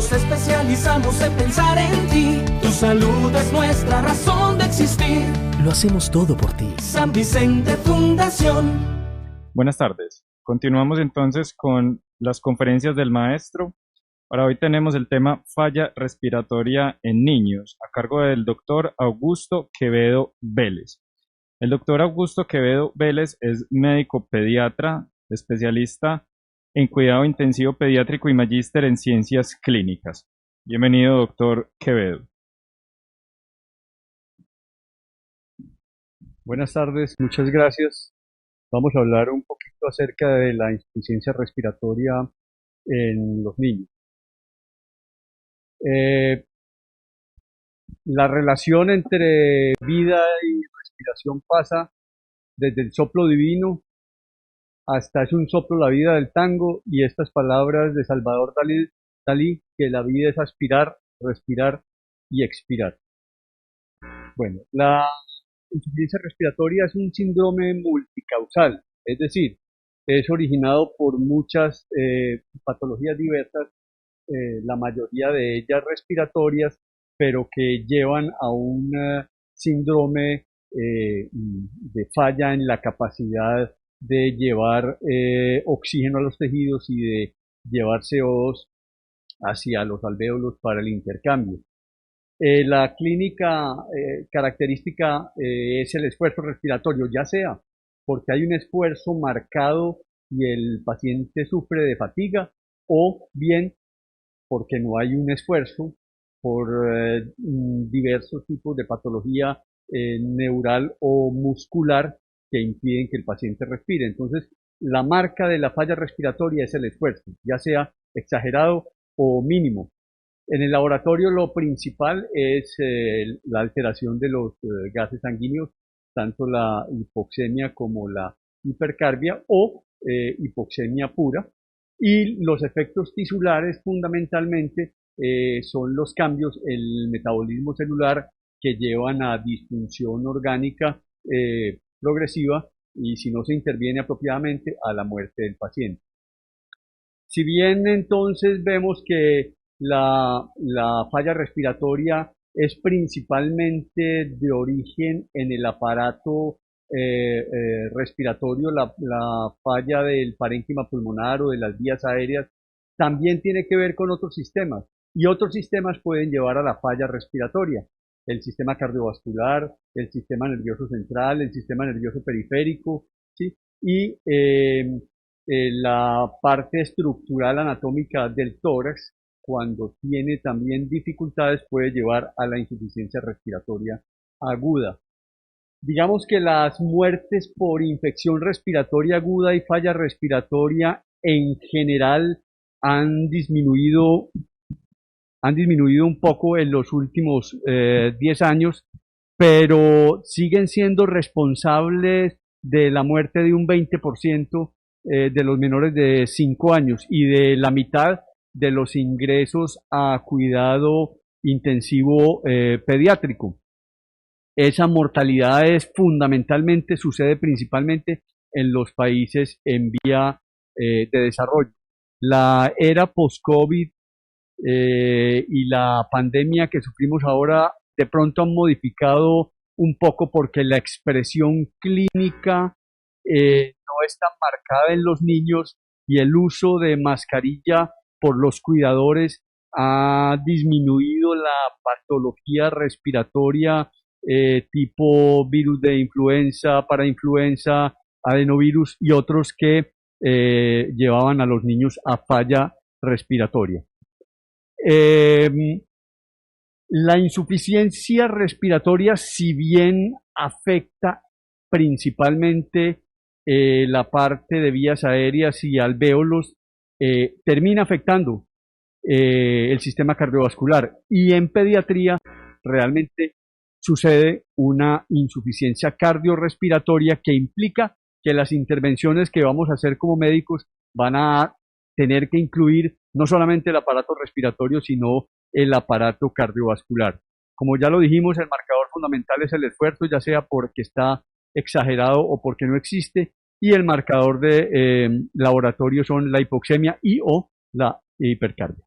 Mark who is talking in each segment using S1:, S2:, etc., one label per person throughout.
S1: nos especializamos en pensar en ti. Tu salud es nuestra razón de existir.
S2: Lo hacemos todo por ti.
S1: San Vicente Fundación.
S3: Buenas tardes. Continuamos entonces con las conferencias del maestro. Para hoy tenemos el tema falla respiratoria en niños, a cargo del doctor Augusto Quevedo Vélez. El doctor Augusto Quevedo Vélez es médico pediatra, especialista en cuidado intensivo pediátrico y magíster en ciencias clínicas. Bienvenido, doctor Quevedo.
S4: Buenas tardes, muchas gracias. Vamos a hablar un poquito acerca de la insuficiencia respiratoria en los niños. La relación entre vida y respiración pasa desde el soplo divino hasta es un soplo la vida del tango y estas palabras de Salvador Dalí, que la vida es aspirar, respirar y expirar. Bueno, la insuficiencia respiratoria es un síndrome multicausal, es decir, es originado por muchas patologías diversas, la mayoría de ellas respiratorias, pero que llevan a un síndrome de falla en la capacidad de llevar oxígeno a los tejidos y de llevar CO2 hacia los alvéolos para el intercambio. La clínica característica es el esfuerzo respiratorio, ya sea porque hay un esfuerzo marcado y el paciente sufre de fatiga, o bien porque no hay un esfuerzo por diversos tipos de patología neural o muscular que impiden que el paciente respire. Entonces, la marca de la falla respiratoria es el esfuerzo, ya sea exagerado o mínimo. En el laboratorio lo principal es la alteración de los gases sanguíneos, tanto la hipoxemia como la hipercarbia o hipoxemia pura, y los efectos tisulares fundamentalmente son los cambios en el metabolismo celular que llevan a disfunción orgánica progresiva y, si no se interviene apropiadamente, a la muerte del paciente. Si bien entonces vemos que la falla respiratoria es principalmente de origen en el aparato respiratorio, la falla del parénquima pulmonar o de las vías aéreas también tiene que ver con otros sistemas, y otros sistemas pueden llevar a la falla respiratoria: el sistema cardiovascular, el sistema nervioso central, el sistema nervioso periférico, ¿sí? Y la parte estructural anatómica del tórax, cuando tiene también dificultades, puede llevar a la insuficiencia respiratoria aguda. Digamos que las muertes por infección respiratoria aguda y falla respiratoria en general han disminuido un poco en los últimos 10 años, pero siguen siendo responsables de la muerte de un 20% de los menores de 5 años y de la mitad de los ingresos a cuidado intensivo pediátrico. Esa mortalidad sucede principalmente en los países en vía de desarrollo. La era post-COVID y la pandemia que sufrimos ahora de pronto han modificado un poco, porque la expresión clínica no es tan marcada en los niños y el uso de mascarilla por los cuidadores ha disminuido la patología respiratoria tipo virus de influenza, parainfluenza, adenovirus y otros que llevaban a los niños a falla respiratoria. La insuficiencia respiratoria, si bien afecta principalmente la parte de vías aéreas y alvéolos, termina afectando el sistema cardiovascular, y en pediatría realmente sucede una insuficiencia cardiorrespiratoria que implica que las intervenciones que vamos a hacer como médicos van a tener que incluir no solamente el aparato respiratorio, sino el aparato cardiovascular. Como ya lo dijimos, el marcador fundamental es el esfuerzo, ya sea porque está exagerado o porque no existe, y el marcador de laboratorio son la hipoxemia y o la hipercarbia.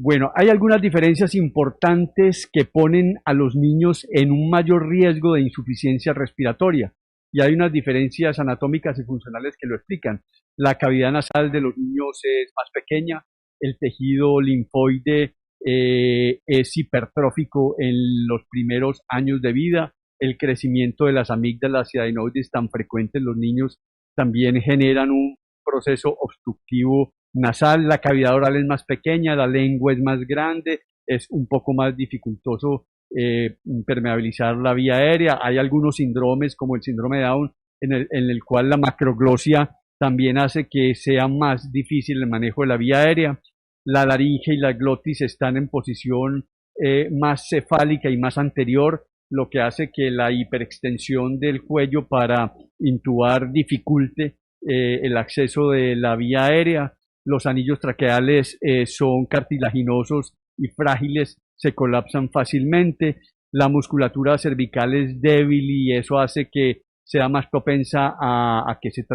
S4: Bueno, hay algunas diferencias importantes que ponen a los niños en un mayor riesgo de insuficiencia respiratoria y hay unas diferencias anatómicas y funcionales que lo explican. La cavidad nasal de los niños es más pequeña, el tejido linfoide es hipertrófico en los primeros años de vida, el crecimiento de las amígdalas y adenoides tan frecuentes en los niños también generan un proceso obstructivo nasal, la cavidad oral es más pequeña, la lengua es más grande, es un poco más dificultoso permeabilizar la vía aérea. Hay algunos síndromes como el síndrome de Down en el cual la macroglosia también hace que sea más difícil el manejo de la vía aérea. La laringe y la glotis están en posición más cefálica y más anterior, lo que hace que la hiperextensión del cuello para intubar dificulte el acceso de la vía aérea. Los anillos traqueales son cartilaginosos y frágiles, se colapsan fácilmente. La musculatura cervical es débil y eso hace que sea más propensa a que se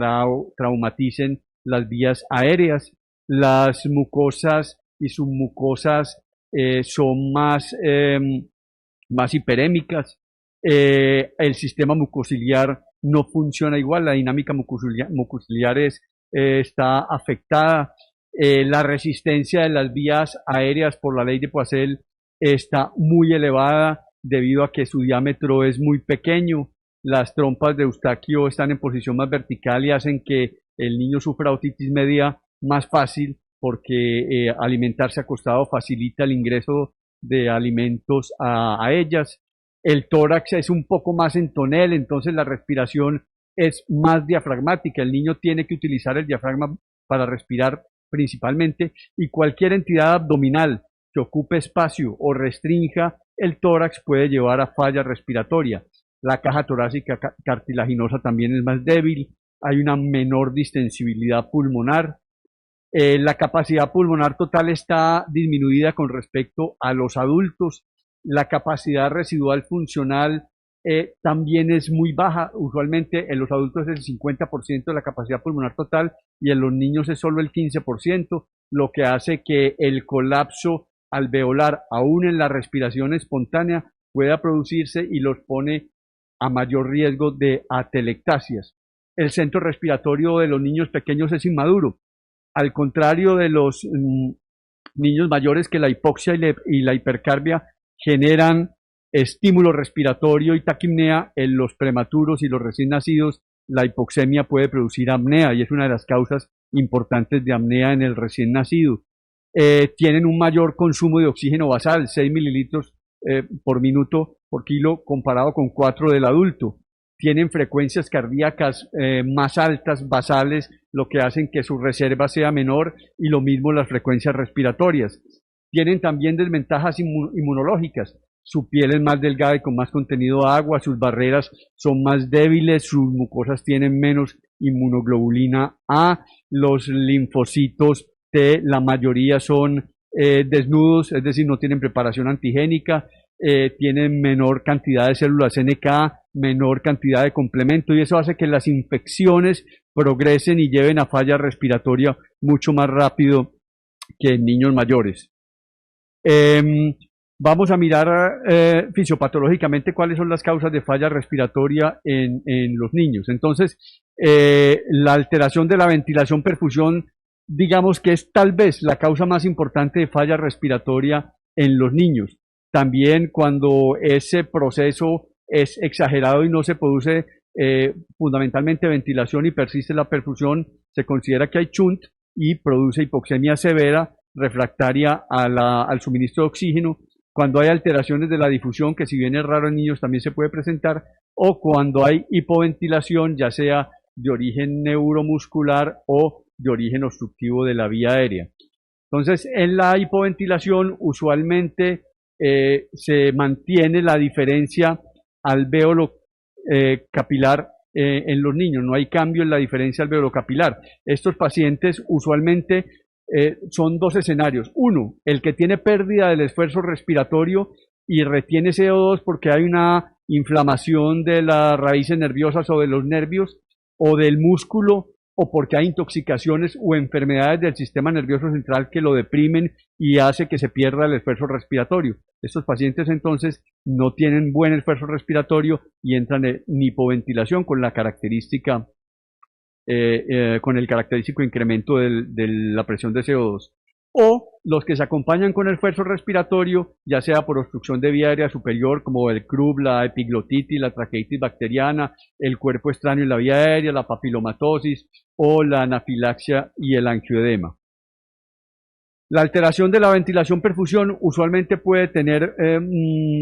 S4: traumaticen las vías aéreas. Las mucosas y submucosas son más hiperémicas. El sistema mucociliar no funciona igual, la dinámica mucociliar está afectada. La resistencia de las vías aéreas por la ley de Poiseuille está muy elevada debido a que su diámetro es muy pequeño. Las trompas de Eustaquio están en posición más vertical y hacen que el niño sufra otitis media más fácil porque alimentarse acostado facilita el ingreso de alimentos a ellas. El tórax es un poco más en tonel, entonces la respiración es más diafragmática. El niño tiene que utilizar el diafragma para respirar principalmente y cualquier entidad abdominal que ocupe espacio o restrinja el tórax puede llevar a falla respiratoria. La caja torácica cartilaginosa también es más débil, hay una menor distensibilidad pulmonar. La capacidad pulmonar total está disminuida con respecto a los adultos. La capacidad residual funcional también es muy baja. Usualmente en los adultos es el 50% de la capacidad pulmonar total y en los niños es solo el 15%, lo que hace que el colapso alveolar, aún en la respiración espontánea, pueda producirse y los pone a mayor riesgo de atelectasias. El centro respiratorio de los niños pequeños es inmaduro. Al contrario de los niños mayores, que la hipoxia y la hipercarbia generan estímulo respiratorio y taquipnea, en los prematuros y los recién nacidos la hipoxemia puede producir apnea y es una de las causas importantes de apnea en el recién nacido. Tienen un mayor consumo de oxígeno basal, 6 mililitros por minuto por kilo comparado con 4 del adulto. Tienen frecuencias cardíacas más altas basales, lo que hacen que su reserva sea menor y lo mismo las frecuencias respiratorias. Tienen también desventajas inmunológicas. Su piel es más delgada y con más contenido de agua, sus barreras son más débiles, sus mucosas tienen menos inmunoglobulina A, los linfocitos T, la mayoría son desnudos, es decir, no tienen preparación antigénica, tienen menor cantidad de células NK, menor cantidad de complemento y eso hace que las infecciones progresen y lleven a falla respiratoria mucho más rápido que en niños mayores. Vamos a mirar fisiopatológicamente cuáles son las causas de falla respiratoria en los niños. Entonces, la alteración de la ventilación-perfusión, digamos que es tal vez la causa más importante de falla respiratoria en los niños. También cuando ese proceso es exagerado y no se produce fundamentalmente ventilación y persiste la perfusión, se considera que hay shunt y produce hipoxemia severa refractaria al suministro de oxígeno. Cuando hay alteraciones de la difusión, que si bien es raro en niños también se puede presentar, o cuando hay hipoventilación, ya sea de origen neuromuscular o de origen obstructivo de la vía aérea. Entonces, en la hipoventilación usualmente se mantiene la diferencia alvéolo capilar en los niños, no hay cambio en la diferencia alvéolo capilar. Estos pacientes usualmente son dos escenarios. Uno, el que tiene pérdida del esfuerzo respiratorio y retiene CO2 porque hay una inflamación de las raíces nerviosas o de los nervios o del músculo o porque hay intoxicaciones o enfermedades del sistema nervioso central que lo deprimen y hace que se pierda el esfuerzo respiratorio. Estos pacientes entonces no tienen buen esfuerzo respiratorio y entran en hipoventilación con la característica, con el característico incremento de la presión de CO2. O los que se acompañan con el esfuerzo respiratorio, ya sea por obstrucción de vía aérea superior, como el CRUB, la epiglotitis, la traqueitis bacteriana, el cuerpo extraño en la vía aérea, la papilomatosis o la anafilaxia y el angioedema. La alteración de la ventilación-perfusión usualmente puede tener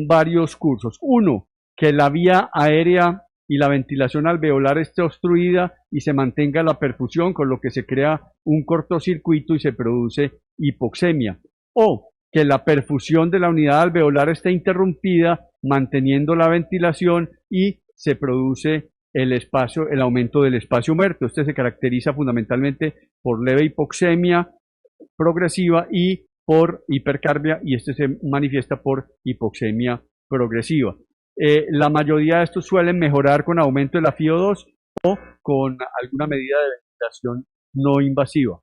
S4: varios cursos. Uno, que la vía aérea y la ventilación alveolar esté obstruida y se mantenga la perfusión, con lo que se crea un cortocircuito y se produce hipoxemia. O que la perfusión de la unidad alveolar esté interrumpida, manteniendo la ventilación y se produce el aumento del espacio muerto. Este se caracteriza fundamentalmente por leve hipoxemia progresiva y por hipercarbia, y este se manifiesta por hipoxemia progresiva. La mayoría de estos suelen mejorar con aumento de la FiO2 o con alguna medida de ventilación no invasiva.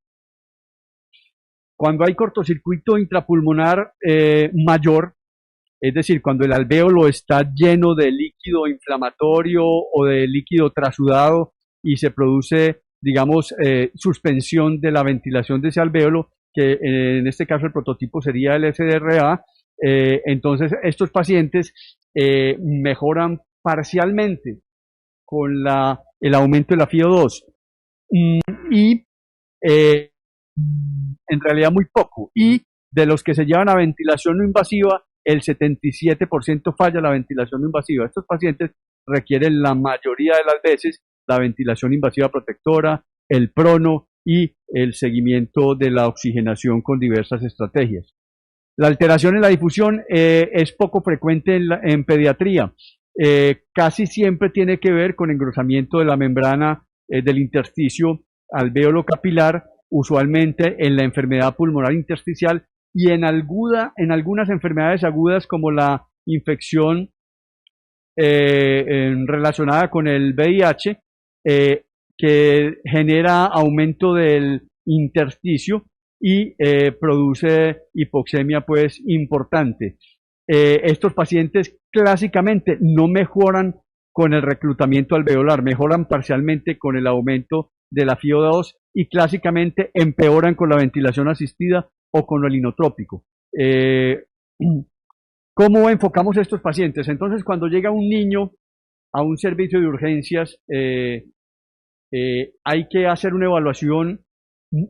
S4: Cuando hay cortocircuito intrapulmonar mayor, es decir, cuando el alvéolo está lleno de líquido inflamatorio o de líquido trasudado y se produce, digamos, suspensión de la ventilación de ese alvéolo, que en este caso el prototipo sería el SDRA, entonces estos pacientes mejoran parcialmente con el aumento de la FiO2 y en realidad muy poco. Y de los que se llevan a ventilación no invasiva, el 77% falla la ventilación no invasiva. Estos pacientes requieren la mayoría de las veces la ventilación invasiva protectora, el prono y el seguimiento de la oxigenación con diversas estrategias. La alteración en la difusión es poco frecuente en pediatría. Casi siempre tiene que ver con engrosamiento de la membrana del intersticio alvéolo capilar, usualmente en la enfermedad pulmonar intersticial y en algunas enfermedades agudas como la infección relacionada con el VIH, que genera aumento del intersticio y produce hipoxemia pues importante. Estos pacientes clásicamente no mejoran con el reclutamiento alveolar, mejoran parcialmente con el aumento de la FiO2 y clásicamente empeoran con la ventilación asistida o con el inotrópico. ¿Cómo enfocamos a estos pacientes? Entonces, cuando llega un niño a un servicio de urgencias, hay que hacer una evaluación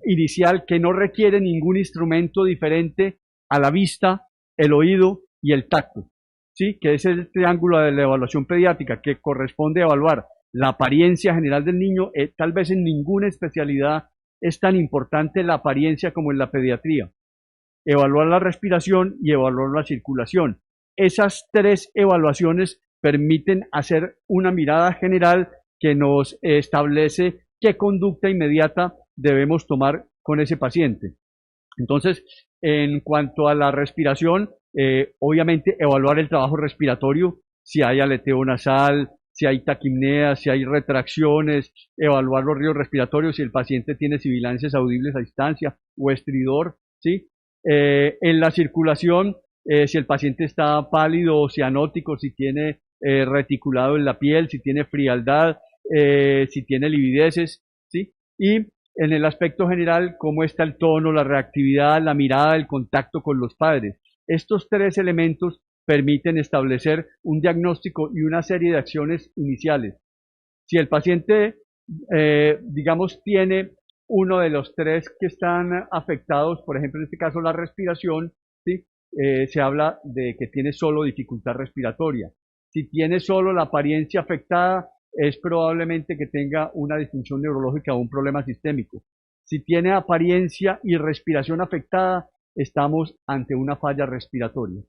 S4: inicial que no requiere ningún instrumento diferente a la vista, el oído y el tacto, ¿sí? Que es el triángulo de la evaluación pediátrica, que corresponde a evaluar la apariencia general del niño. Tal vez en ninguna especialidad es tan importante la apariencia como en la pediatría. Evaluar la respiración y evaluar la circulación. Esas tres evaluaciones permiten hacer una mirada general que nos establece qué conducta inmediata debemos tomar con ese paciente. Entonces, en cuanto a la respiración, obviamente evaluar el trabajo respiratorio, si hay aleteo nasal, si hay taquipnea, si hay retracciones, evaluar los ríos respiratorios, si el paciente tiene sibilancias audibles a distancia o estridor, ¿sí? En la circulación, si el paciente está pálido o cianótico, si tiene reticulado en la piel, si tiene frialdad, si tiene livideces, ¿sí? Y en el aspecto general, cómo está el tono, la reactividad, la mirada, el contacto con los padres. Estos tres elementos permiten establecer un diagnóstico y una serie de acciones iniciales. Si el paciente, digamos, tiene uno de los tres que están afectados, por ejemplo, en este caso la respiración, ¿sí? Se habla de que tiene solo dificultad respiratoria. Si tiene solo la apariencia afectada, es probablemente que tenga una disfunción neurológica o un problema sistémico. Si tiene apariencia y respiración afectada, estamos ante una falla respiratoria.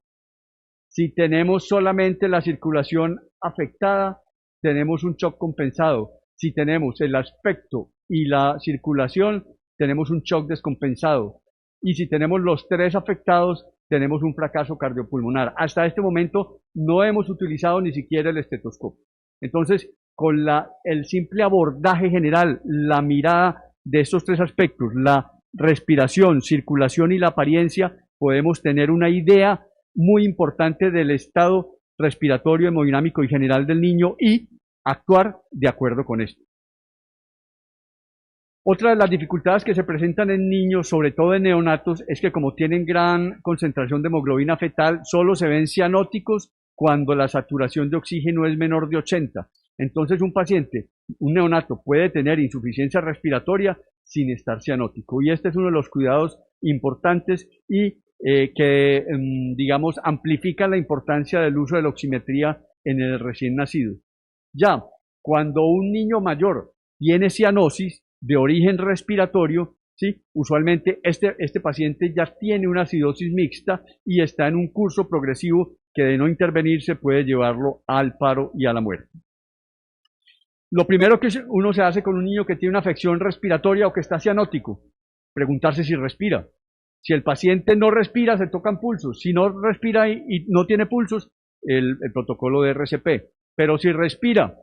S4: Si tenemos solamente la circulación afectada, tenemos un shock compensado. Si tenemos el aspecto y la circulación, tenemos un shock descompensado. Y si tenemos los tres afectados, tenemos un fracaso cardiopulmonar. Hasta este momento no hemos utilizado ni siquiera el estetoscopio. Entonces, con el simple abordaje general, la mirada de estos tres aspectos, la respiración, circulación y la apariencia, podemos tener una idea muy importante del estado respiratorio, hemodinámico y general del niño y actuar de acuerdo con esto. Otra de las dificultades que se presentan en niños, sobre todo en neonatos, es que como tienen gran concentración de hemoglobina fetal, solo se ven cianóticos cuando la saturación de oxígeno es menor de 80. Entonces un paciente, un neonato, puede tener insuficiencia respiratoria sin estar cianótico. Y este es uno de los cuidados importantes y que, digamos, amplifican la importancia del uso de la oximetría en el recién nacido. Ya, cuando un niño mayor tiene cianosis de origen respiratorio, ¿sí? Usualmente este paciente ya tiene una acidosis mixta y está en un curso progresivo que de no intervenirse puede llevarlo al paro y a la muerte. Lo primero que uno se hace con un niño que tiene una afección respiratoria o que está cianótico, preguntarse si respira. Si el paciente no respira, se tocan pulsos. Si no respira y no tiene pulsos, el protocolo de RCP. Pero si respira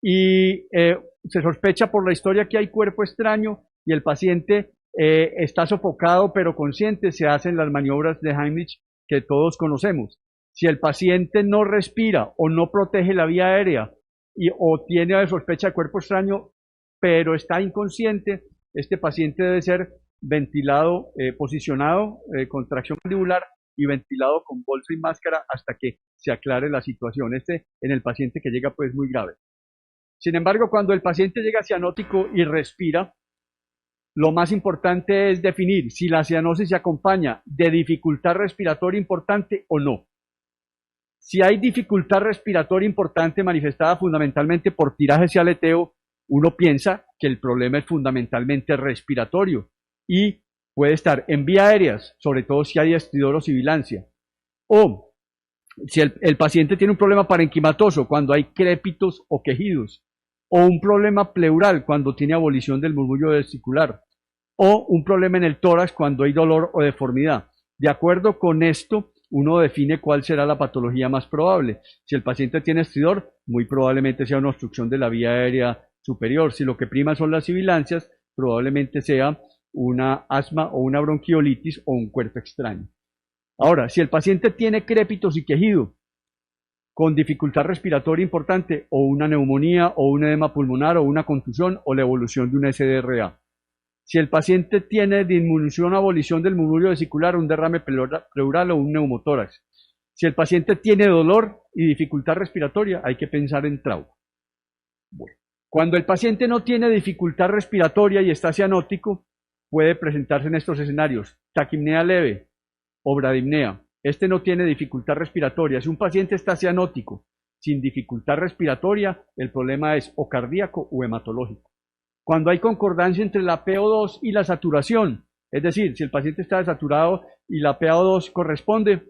S4: y se sospecha por la historia que hay cuerpo extraño y el paciente está sofocado pero consciente, se hacen las maniobras de Heimlich que todos conocemos. Si el paciente no respira o no protege la vía aérea o tiene sospecha de cuerpo extraño pero está inconsciente, este paciente debe ser ventilado, posicionado con tracción mandibular y ventilado con bolsa y máscara hasta que se aclare la situación. En el paciente que llega pues muy grave. Sin embargo, cuando el paciente llega cianótico y respira, lo más importante es definir si la cianosis se acompaña de dificultad respiratoria importante o no. Si hay dificultad respiratoria importante manifestada fundamentalmente por tirajes y aleteo, uno piensa que el problema es fundamentalmente respiratorio y puede estar en vías aéreas, sobre todo si hay estridor o sibilancia. O si el paciente tiene un problema parenquimatoso, cuando hay crépitos o quejidos. O un problema pleural, cuando tiene abolición del murmullo vesicular. O un problema en el tórax, cuando hay dolor o deformidad. De acuerdo con esto, uno define cuál será la patología más probable. Si el paciente tiene estridor, muy probablemente sea una obstrucción de la vía aérea superior. Si lo que prima son las sibilancias, probablemente sea una asma o una bronquiolitis o un cuerpo extraño. Ahora, si el paciente tiene crépitos y quejido con dificultad respiratoria importante o una neumonía o un edema pulmonar o una contusión o la evolución de un SDRA. Si el paciente tiene disminución o abolición del murmullo vesicular, un derrame pleural o un neumotórax. Si el paciente tiene dolor y dificultad respiratoria, hay que pensar en trauma. Bueno, cuando el paciente no tiene dificultad respiratoria y está cianótico, puede presentarse en estos escenarios: taquipnea leve o bradipnea. Este no tiene dificultad respiratoria. Si un paciente está cianótico sin dificultad respiratoria, el problema es o cardíaco o hematológico. Cuando hay concordancia entre la PO2 y la saturación, es decir, si el paciente está desaturado y la PO2 corresponde,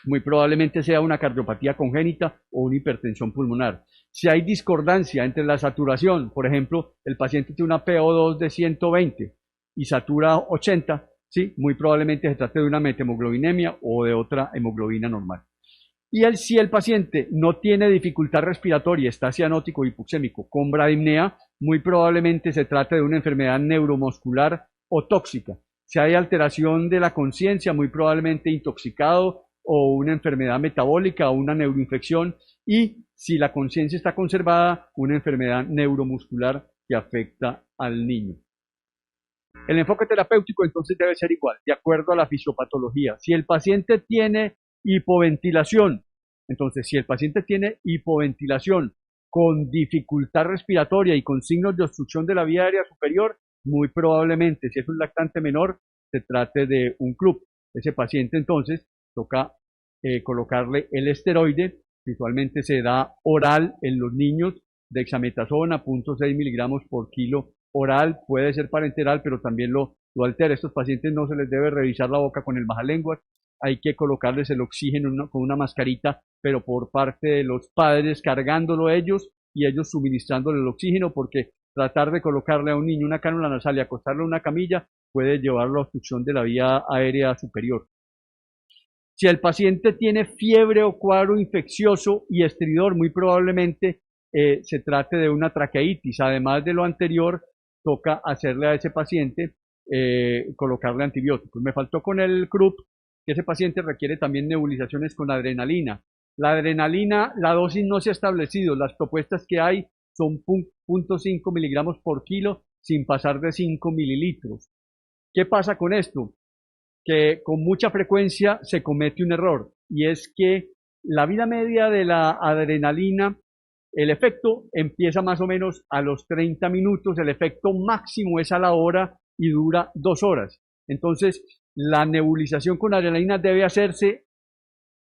S4: muy probablemente sea una cardiopatía congénita o una hipertensión pulmonar. Si hay discordancia entre la saturación, por ejemplo, el paciente tiene una PO2 de 120 y satura 80, ¿sí? Muy probablemente se trate de una methemoglobinemia o de otra hemoglobina normal. Y si el paciente no tiene dificultad respiratoria, está cianótico o hipoxémico con bradipnea, muy probablemente se trate de una enfermedad neuromuscular o tóxica. Si hay alteración de la conciencia, muy probablemente intoxicado o una enfermedad metabólica o una neuroinfección. Y si la conciencia está conservada, una enfermedad neuromuscular que afecta al niño. El enfoque terapéutico entonces debe ser igual, de acuerdo a la fisiopatología. Si el paciente tiene hipoventilación, entonces si el paciente tiene hipoventilación con dificultad respiratoria y con signos de obstrucción de la vía aérea superior, muy probablemente, si es un lactante menor, se trate de un CLUB. Ese paciente entonces toca colocarle el esteroide, usualmente se da oral en los niños, dexametasona, 0.6 miligramos por kilo oral, puede ser parenteral, pero también lo altera. Estos pacientes no se les debe revisar la boca con el majalenguas, hay que colocarles el oxígeno con una mascarita, pero por parte de los padres, cargándolo ellos y ellos suministrándole el oxígeno, porque tratar de colocarle a un niño una cánula nasal y acostarlo en una camilla puede llevarlo a obstrucción de la vía aérea superior. Si el paciente tiene fiebre o cuadro infeccioso y estridor, muy probablemente se trate de una traqueitis. Además de lo anterior, toca hacerle a ese paciente colocarle antibióticos. Me faltó con el CRUP, que ese paciente requiere también nebulizaciones con adrenalina. La adrenalina, la dosis no se ha establecido, las propuestas que hay son 0.5 miligramos por kilo sin pasar de 5 mililitros. ¿Qué pasa con esto? Que con mucha frecuencia se comete un error, y es que la vida media de la adrenalina, el efecto empieza más o menos a los 30 minutos, el efecto máximo es a la hora y dura 2 horas. Entonces, la nebulización con adrenalina debe hacerse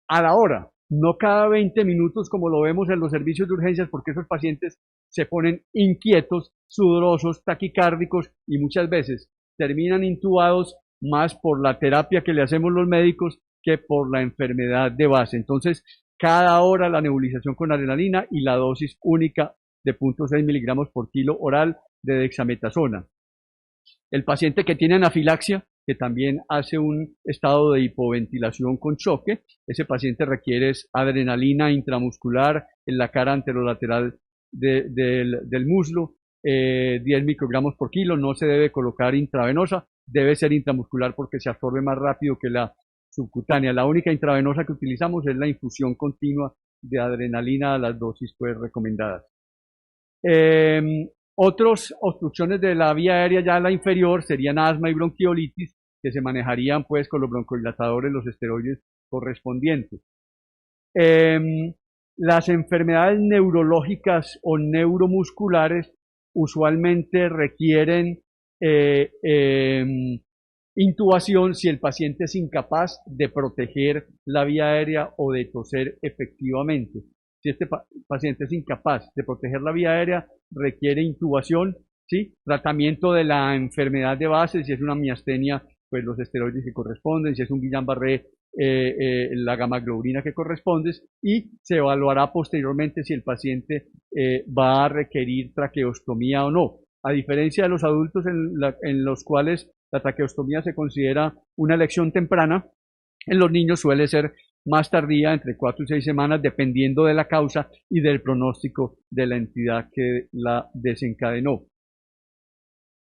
S4: a la hora, no cada 20 minutos como lo vemos en los servicios de urgencias, porque esos pacientes se ponen inquietos, sudorosos, taquicárdicos y muchas veces terminan intubados más por la terapia que le hacemos los médicos que por la enfermedad de base. Entonces, cada hora la nebulización con adrenalina y la dosis única de 0.6 miligramos por kilo oral de dexametasona. El paciente que tiene anafilaxia, que también hace un estado de hipoventilación con choque, ese paciente requiere adrenalina intramuscular en la cara anterolateral del muslo, 10 microgramos por kilo, no se debe colocar intravenosa, debe ser intramuscular porque se absorbe más rápido que la subcutánea. La única intravenosa que utilizamos es la infusión continua de adrenalina a las dosis pues recomendadas. Otras obstrucciones de la vía aérea ya la inferior serían asma y bronquiolitis, que se manejarían pues con los broncodilatadores, los esteroides correspondientes. Las enfermedades neurológicas o neuromusculares usualmente requieren intubación si el paciente es incapaz de proteger la vía aérea o de toser efectivamente. Si este paciente es incapaz de proteger la vía aérea, requiere intubación, ¿sí? Tratamiento de la enfermedad de base, si es una miastenia, pues los esteroides que corresponden, si es un Guillain-Barré, la gamaglobulina que corresponde, y se evaluará posteriormente si el paciente va a requerir traqueostomía o no. A diferencia de los adultos en los cuales la traqueostomía se considera una elección temprana, en los niños suele ser más tardía, entre 4 y 6 semanas, dependiendo de la causa y del pronóstico de la entidad que la desencadenó.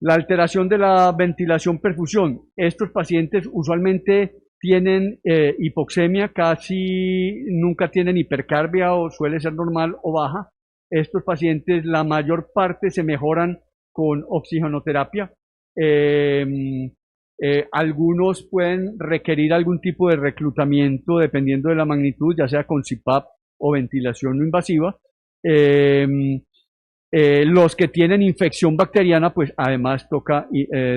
S4: La alteración de la ventilación-perfusión. Estos pacientes usualmente tienen hipoxemia, casi nunca tienen hipercarbia o suele ser normal o baja. Estos pacientes, la mayor parte se mejoran con oxigenoterapia. Algunos pueden requerir algún tipo de reclutamiento dependiendo de la magnitud, ya sea con CPAP o ventilación no invasiva. Los que tienen infección bacteriana, pues además toca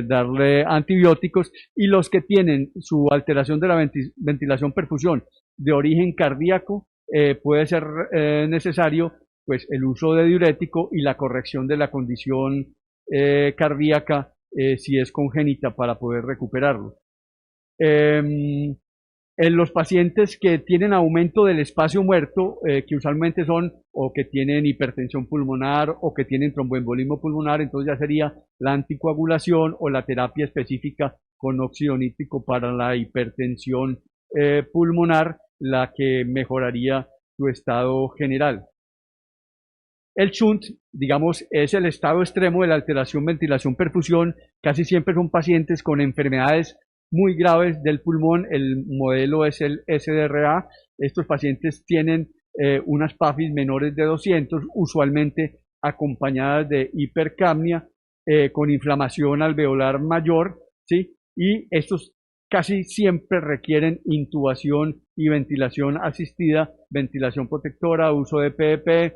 S4: darle antibióticos, y los que tienen su alteración de la ventilación-perfusión de origen cardíaco, puede ser necesario pues el uso de diurético y la corrección de la condición cardíaca si es congénita para poder recuperarlo. En los pacientes que tienen aumento del espacio muerto, que usualmente son o que tienen hipertensión pulmonar o que tienen tromboembolismo pulmonar, entonces ya sería la anticoagulación o la terapia específica con óxido nítrico para la hipertensión pulmonar la que mejoraría su estado general. El shunt, digamos, es el estado extremo de la alteración ventilación-perfusión. Casi siempre son pacientes con enfermedades muy graves del pulmón. El modelo es el SDRA. Estos pacientes tienen unas PAFIs menores de 200, usualmente acompañadas de hipercapnia, con inflamación alveolar mayor, ¿sí? Y estos casi siempre requieren intubación y ventilación asistida, ventilación protectora, uso de PEP.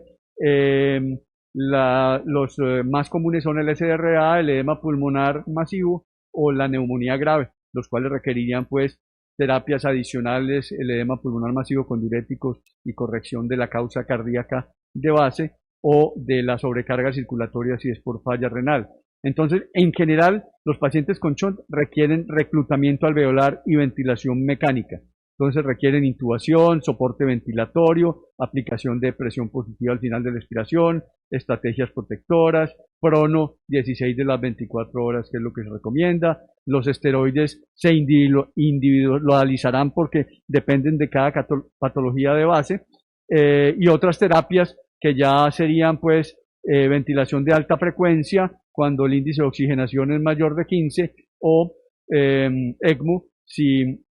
S4: Los más comunes son el SDRA, el edema pulmonar masivo o la neumonía grave, los cuales requerirían pues terapias adicionales, el edema pulmonar masivo con diuréticos y corrección de la causa cardíaca de base o de la sobrecarga circulatoria si es por falla renal. Entonces, en general, los pacientes con shunt requieren reclutamiento alveolar y ventilación mecánica. Entonces requieren intubación, soporte ventilatorio, aplicación de presión positiva al final de la expiración, estrategias protectoras, prono 16 de las 24 horas, que es lo que se recomienda. Los esteroides se individualizarán porque dependen de cada patología de base, y otras terapias que ya serían pues ventilación de alta frecuencia cuando el índice de oxigenación es mayor de 15 o ECMO si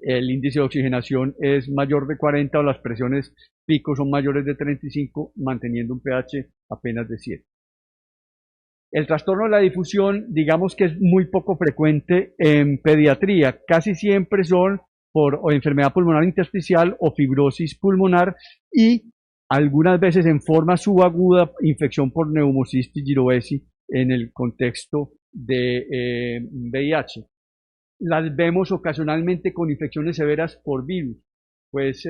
S4: el índice de oxigenación es mayor de 40 o las presiones pico son mayores de 35, manteniendo un pH apenas de 7. El trastorno de la difusión, digamos que es muy poco frecuente en pediatría, casi siempre son por o enfermedad pulmonar intersticial o fibrosis pulmonar y algunas veces en forma subaguda infección por neumocistis girovesi en el contexto de VIH. Las vemos ocasionalmente con infecciones severas por virus, pues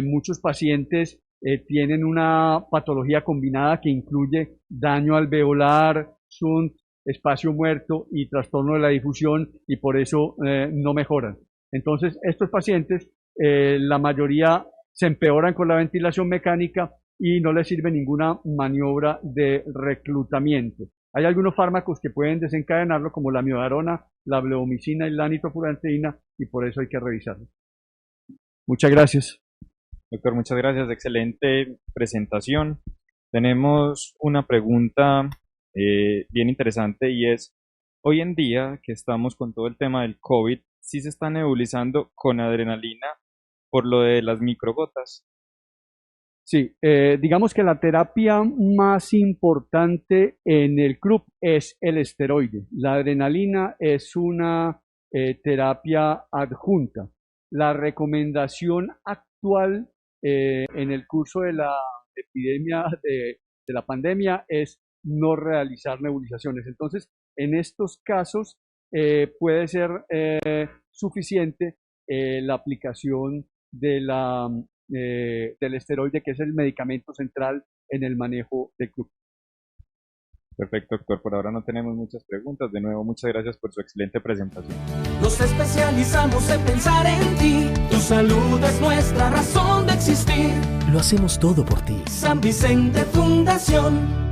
S4: muchos pacientes tienen una patología combinada que incluye daño alveolar, SUNT, espacio muerto y trastorno de la difusión y por eso no mejoran. Entonces, estos pacientes, la mayoría se empeoran con la ventilación mecánica y no les sirve ninguna maniobra de reclutamiento. Hay algunos fármacos que pueden desencadenarlo, como la miodarona, la bleomicina y la nitrofurantoína, y por eso hay que revisarlo. Muchas gracias.
S3: Doctor, muchas gracias. Excelente presentación. Tenemos una pregunta bien interesante y es, hoy en día que estamos con todo el tema del COVID, ¿sí se está nebulizando con adrenalina por lo de las microgotas?
S4: Sí, digamos que la terapia más importante en el CRUP es el esteroide. La adrenalina es una terapia adjunta. La recomendación actual en el curso de la epidemia de la pandemia es no realizar nebulizaciones. Entonces, en estos casos puede ser suficiente la aplicación de del esteroide, que es el medicamento central en el manejo del CRUP.
S3: Perfecto, doctor. Por ahora no tenemos muchas preguntas. De nuevo, muchas gracias por su excelente presentación.
S1: Nos especializamos en pensar en ti. Tu salud es nuestra razón de existir.
S2: Lo hacemos todo por ti.
S1: San Vicente Fundación.